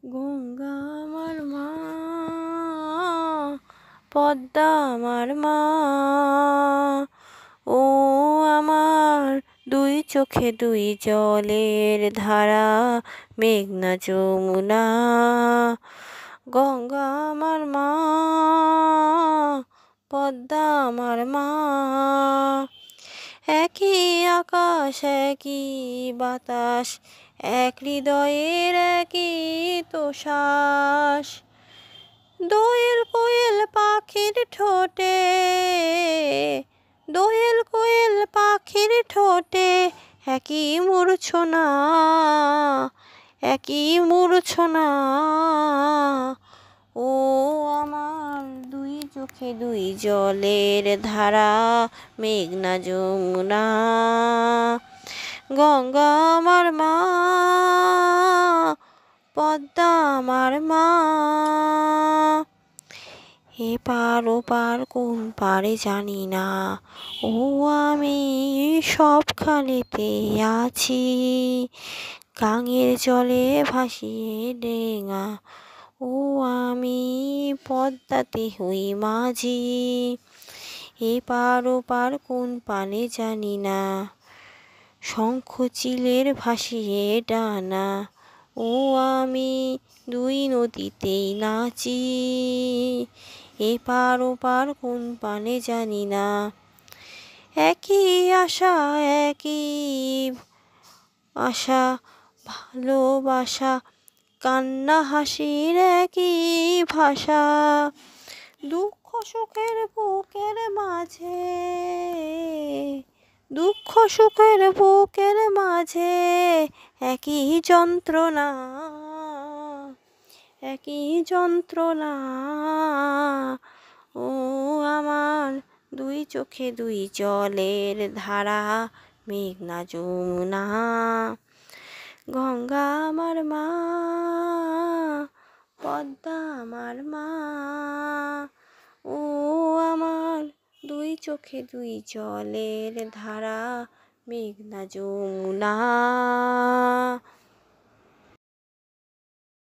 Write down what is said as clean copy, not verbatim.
গঙ্গা আমার মা, পদ্মা আমার মা, ও আমার দুই চোখে দুই জলের ধারা, মেঘনা যমুনা। গঙ্গা আমার মা, পদ্মা আমার মা, একই আকাশ একই বাতাস, এক হৃদয়ের একই তো শ্বাস। দোয়েল কোয়েল পাখির ঠোঁটে, দোয়েল কোয়েল পাখির ঠোঁটে একই মূর্ছনা, একই মূর্ছনা। ও আমার দুই চোখে দুই জলের ধারা, মেঘনা যমুনা। গঙ্গা আমার মা, পদ্মা আমার মা। এপার ওপার কোন পারে জানি না, ও আমি সব খালেতে আছি। গাঙের জলে ভাসিয়ে ডেঙা, ও আমি পদ্মাতে হই মাঝি। এপার ওপার কোন পানে জানি না, শঙ্খ চিলের ভাসিয়ে ডানা, ও আমি দুই নদীতেই নাচি। এপার ওপার কোন পানে জানি না, একই আশা একই আশা, ভালোবাসা কান্না হাসির একই ভাষা। দুঃখ সুখের বুকের মাঝে, দুঃখ সুখের বুকের মাঝে একই যন্ত্রণা, একই যন্ত্রণা। ও আমার দুই চোখে দুই জলের ধারা, মেঘনা যমুনা। গঙ্গা আমার মা, পদ্মা আমার মা, ও আমার দুই চোখে দুই জলের ধারা, মেঘনা যমুনা।